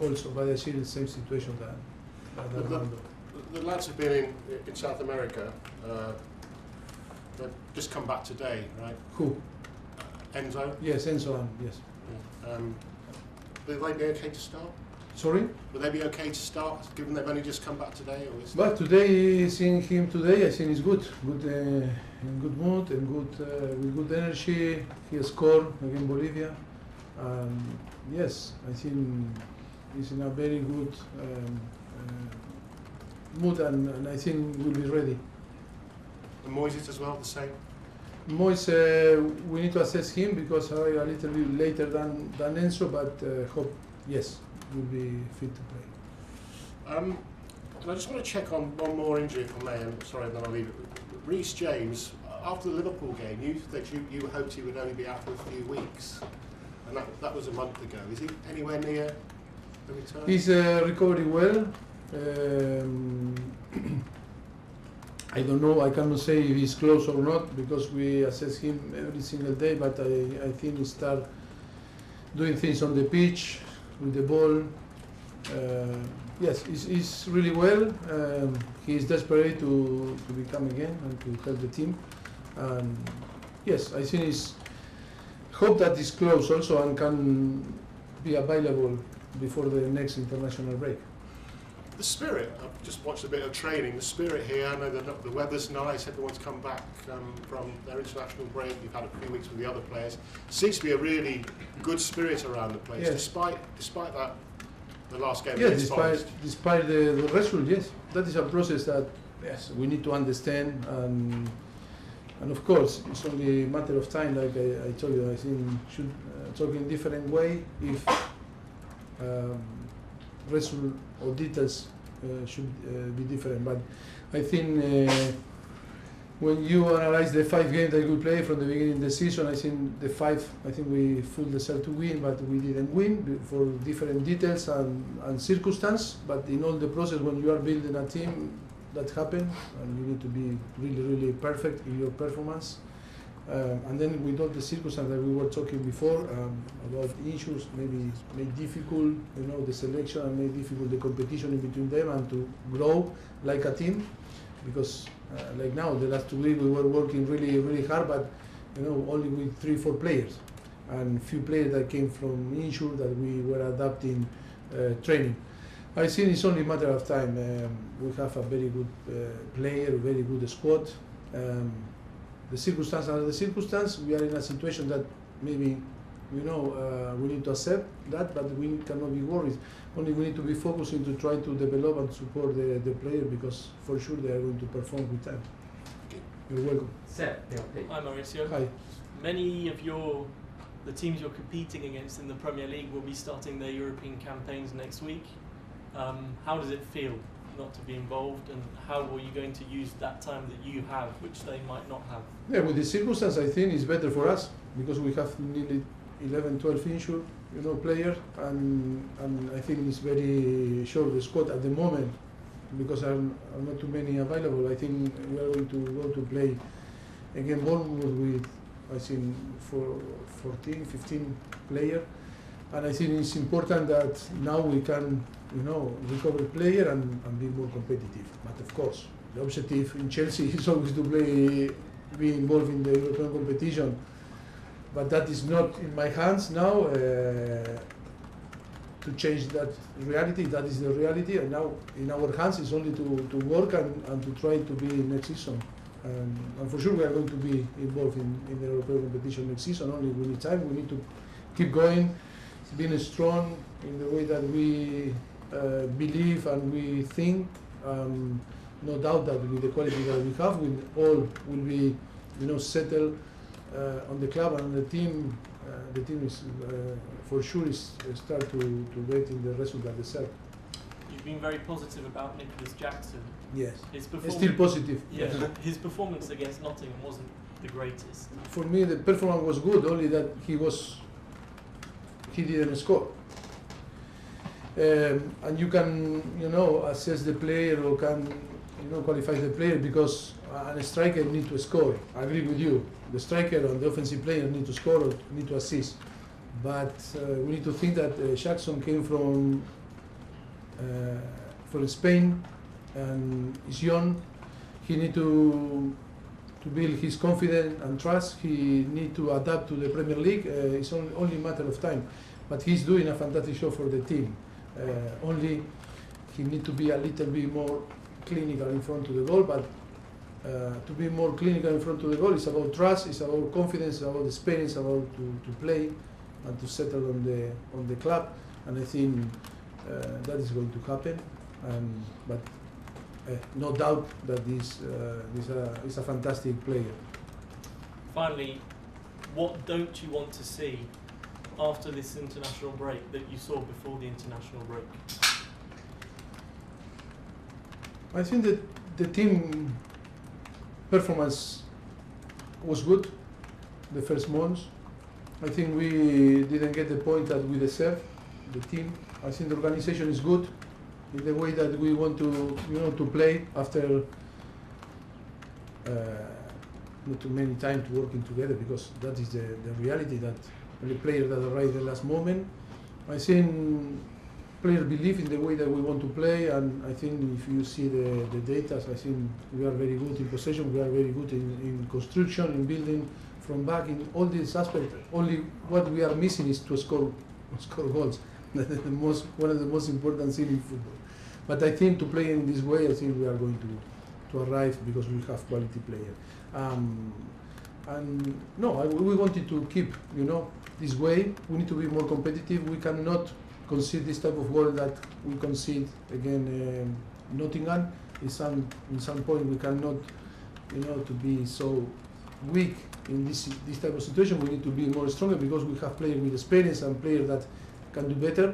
also, but I see the same situation that Armando. The lads have been in South America. They've just come back today, right? Who? Enzo? Yes, Enzo, yes. Yeah. Will they be okay to start? Sorry? Will they be okay to start, given they've only just come back today? Or is But today, seeing him today, I think he's good. In good mood and with good energy. He scored against Bolivia. Yes, I think he's in a very good mood, and I think we'll be ready. And Moises as well, the same? Moise, we need to assess him because a little bit later than Enzo, but hope, yes, will be fit to play. And I just want to check on one more injury, if I may, and sorry, then I'll leave it. Reece James, after the Liverpool game, you hoped he would only be out for a few weeks, and that was a month ago. Is he anywhere near the return? He's recovering well. I don't know, I cannot say if he's close or not because we assess him every single day, but I think he start doing things on the pitch, with the ball. Yes, he's really well. He is desperate to become again and to help the team. Yes, I think hope that he's close also and can be available before the next international break. The spirit, I've just watched a bit of training, the spirit here, I know the weather's nice, everyone's come back from their international break, you've had a few weeks with the other players. Seems to be a really good spirit around the place, yes. Despite that, the last game. Yes, despite the result, yes. That is a process that, yes, we need to understand, and of course, it's only a matter of time, like I told you, I think should talk in a different way if result or details should be different, but I think when you analyze the 5 games that we played from the beginning of the season, I think the 5, I think we fully deserve to win, but we didn't win for different details and circumstance. But in all the process, when you are building a team, that happens, and you need to be really, really perfect in your performance. And then with all the circumstances that we were talking before about issues, maybe made difficult, the selection, and made difficult the competition in between them, and to grow like a team, because like now the last 2 weeks we were working really, really hard, but only with 3-4 players, and few players that came from injury that we were adapting training. I think it's only a matter of time. We have a very good player, very good squad. The circumstances are the circumstances. We are in a situation that maybe we need to accept that, but we cannot be worried. Only we need to be focusing to try to develop and support the player, because for sure they are going to perform with time. You're welcome. Seth, Hi Mauricio. Hi. Many of the teams you're competing against in the Premier League will be starting their European campaigns next week. How does it feel not to be involved, and how are you going to use that time that you have, which they might not have? Yeah, with the circumstance, I think it's better for us because we have nearly 11, 12 injured, players, and I think it's very short the squad at the moment because there are not too many available. I think we are going to go to play again Bournemouth with, I think, 14, 15 players. And I think it's important that now we can, recover player and be more competitive. But of course, the objective in Chelsea is always to be involved in the European competition. But that is not in my hands now to change that reality. That is the reality, and now in our hands is only to work and to try to be next season. And for sure we are going to be involved in the European competition next season. Only we need time. We need to keep going, being strong in the way that we believe and we think. No doubt that with the quality that we have, we all will be, settled on the club and on the team. The team is for sure start to get in the result that they serve. You've been very positive about Nicholas Jackson. Yes, His still positive. Yeah, his performance against Nottingham wasn't the greatest. For me, the performance was good, only that he didn't score. And you can, assess the player or can, qualify the player because a striker needs to score. I agree with you. The striker and the offensive player need to score or need to assist. But we need to think that Jackson came from for Spain, and is young. He need to build his confidence and trust. He need to adapt to the Premier League. It's only a matter of time, but he's doing a fantastic job for the team. Only he need to be a little bit more clinical in front of the goal, but to be more clinical in front of the goal is about trust, it's about confidence, it's about experience, about to play and to settle on the club, and I think that is going to happen. But no doubt that this is a fantastic player. Finally, what don't you want to see after this international break that you saw before the international break? I think that the team performance was good the first months. I think we didn't get the point that we deserve, the team. I think the organization is good in the way that we want to play after not too many times working together, because that is the reality, that the players that arrive at the last moment. I think players believe in the way that we want to play, and I think if you see the data, I think we are very good in possession, we are very good in construction, in building from back, in all these aspects. Only what we are missing is to score goals. That's one of the most important things in football. But I think to play in this way, I think we are going to arrive, because we have quality players. And no, we wanted to keep, this way. We need to be more competitive. We cannot concede this type of goal that we concede again Nottingham. In some point we cannot, to be so weak in this type of situation. We need to be more stronger, because we have players with experience and players that can do better,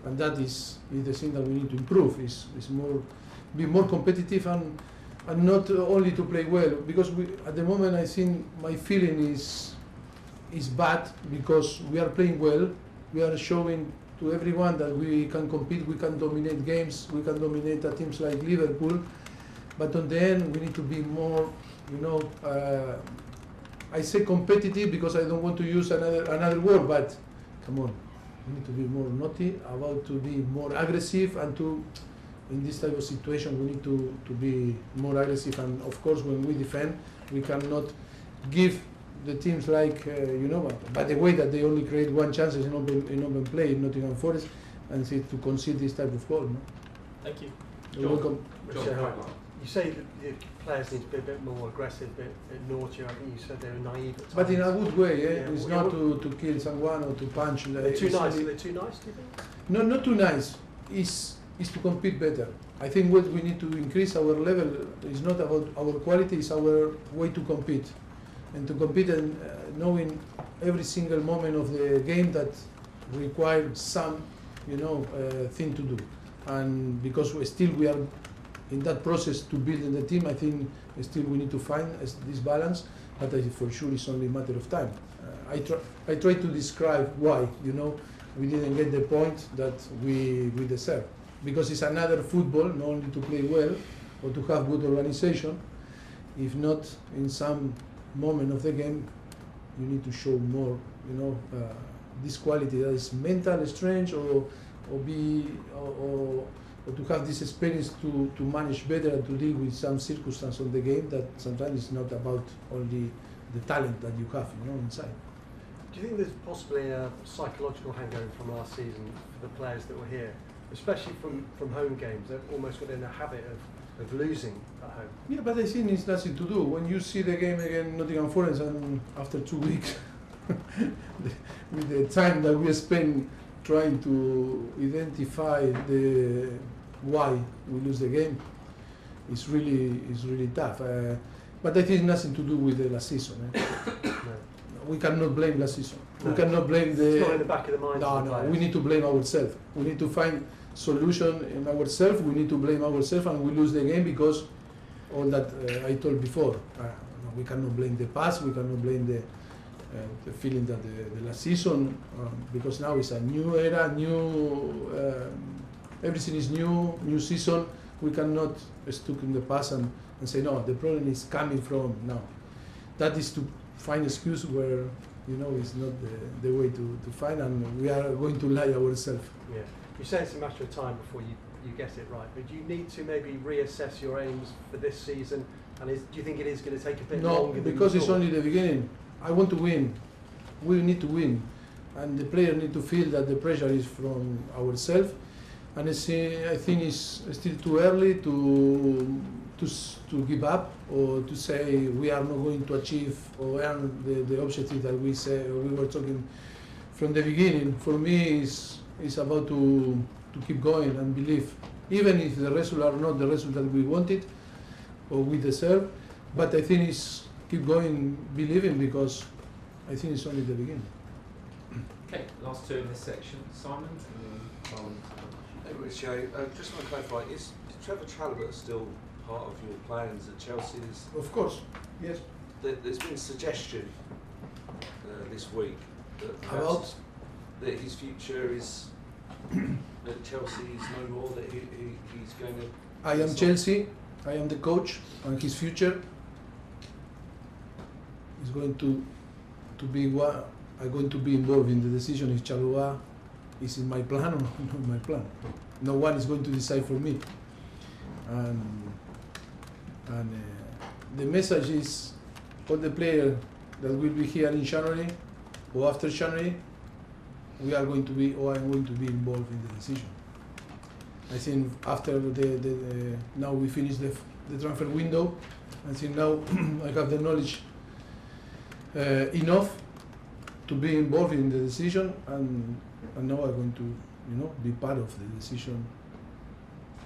and that is the thing that we need to improve. Is be more competitive and not only to play well, because at the moment I think my feeling is bad, because we are playing well. We are showing to everyone that we can compete, we can dominate games, we can dominate teams like Liverpool, but on the end we need to be more, I say competitive because I don't want to use another word, but come on, we need to be more naughty, about to be more aggressive, and in this type of situation we need to be more aggressive. And of course when we defend, we cannot give the teams like, by the way that they only create one chance in open play in Nottingham Forest, and see to concede this type of goal. No? Thank you. You're welcome. You say that the players need to be a bit more aggressive, a bit naughtier. I think you said they were naive at times. But in a good way, yeah? Yeah, It's not to kill someone or to punch. They're too nice. Are they too nice, do you think? No, not too nice. Is to compete better. I think what we need to increase our level is not about our quality, it's our way to compete. And to compete and knowing every single moment of the game that requires some, thing to do. And because we are in that process to build the team, I think still we need to find this balance, but for sure it's only a matter of time. I try to describe why, we didn't get the point that we deserve. Because it's another football, not only to play well or to have good organization. If not, in some moment of the game, you need to show more, this quality that is mental strength, or to have this experience to manage better and to deal with some circumstance of the game that sometimes is not about only the talent that you have, inside. Do you think there's possibly a psychological hangover from last season for the players that were here, especially from home games? They've almost got in the habit of losing at home. Yeah, but I think it's nothing to do. When you see the game against Nottingham Forest, and after 2 weeks, with the time that we spend trying to identify why we lose the game, it's really tough. But I think it's nothing to do with the last season. No. We cannot blame last season. No. We cannot blame It's not in the back of the mind. No. We need to blame ourselves. We need to find solution in ourselves. We need to blame ourselves, and we lose the game because all that I told before. We cannot blame the past. We cannot blame the feeling that the last season, because now it's a new era, everything is new season. We cannot stuck in the past and say no. The problem is coming from now. That is to find excuse where it's not the way to find, and we are going to lie ourselves. Yeah. You say it's a matter of time before you you get it right. But do you need to maybe reassess your aims for this season? And do you think it is going to take a bit No, longer? because than you it's thought? only the beginning. I want to win. We need to win, and the player need to feel that the pressure is from ourselves. And I think it's still too early to give up or to say we are not going to achieve or earn the objective that we were talking from the beginning. For me, it's about to keep going and believe, even if the results are not the result that we wanted or we deserve. But I think it's keep going, believing, because I think it's only the beginning. Okay, last two in this section. Simon and then Hey Mauricio, just want to clarify, is Trevor Chalobah still part of your plans at Chelsea? Of course, yes. There's been suggestion this week that perhaps About? that his future is that Chelsea is no more, that he's going to... I am Chelsea, I am the coach, and his future is going to be what I'm going to be involved in the decision if Chalobah is in my plan or not in my plan. No one is going to decide for me. And the message is all the players that will be here in January or after January, we are going to be, or I'm going to be involved in the decision. I think after now we finish the transfer window, I think now I have the knowledge enough to be involved in the decision, and now I'm going to, be part of the decision.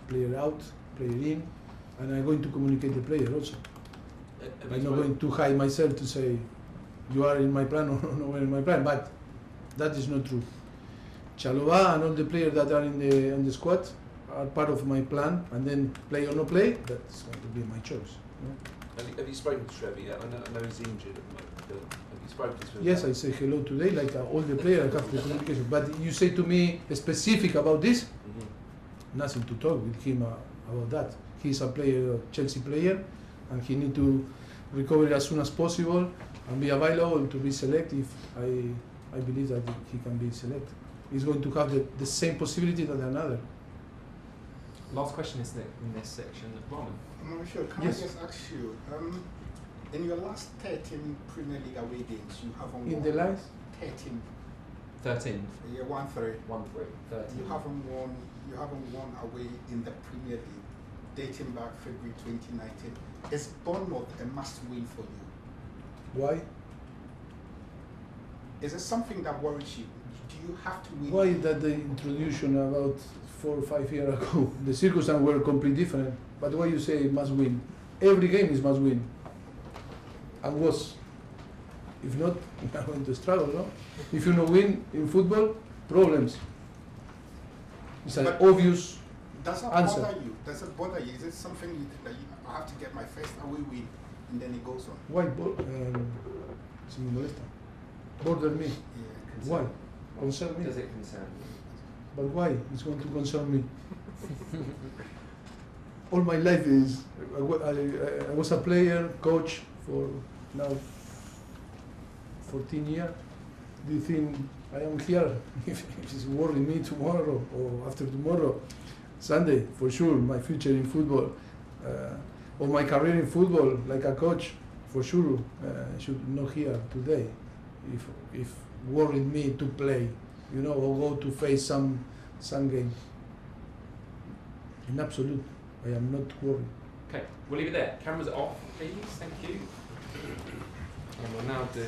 Player out, player in, and I'm going to communicate the player also. I'm not going to hide myself to say you are in my plan or not in my plan, but that is not true. Chalobah and all the players that are in the squad are part of my plan, and then play or no play, that's going to be my choice. Have you spoken to Trevor yet? I know he's injured at the moment, but have you spoken to him? Yes, I say hello today, like all the players have the communication. But you say to me specific about this, nothing to talk with him about that. He's a player, Chelsea player, and he need to recover as soon as possible and be available to be selected. I believe that he can be selected. He's going to have the same possibility as another. last question is in this section. Roman. Mauricio, can Yes. I just ask you, in your last 13 Premier League away games, you haven't In won the last 13. 13. Yeah, 1-3. 1-3. 13. You haven't won away in the Premier League dating back February 2019. Is Bournemouth a must-win for you? why? Is it something that worries you? Do you have to win? Why that the introduction about 4 or 5 years ago? The circumstances were completely different. But why you say must win? Every game is must win. And was. If not, we are going to struggle, no? If you don't win in football, problems. It's an But obvious Does that answer. bother you? Does it bother you? Is it something that I have to get my first away win and then it goes on? Why? Se me molesta. Bother me. Yeah, Why? Concern me. Does it concern you? But why? It's going to concern me. All my life is I was a player, coach for now 14 years. Do you think I am here? If it's worrying me tomorrow or after tomorrow, Sunday, for sure, my future in football or my career in football, like a coach, for sure, should not here today. If worried me to play, or go to face some game. In absolute, I am not worried. Okay, we'll leave it there. Cameras off, please. Thank you. And we'll now do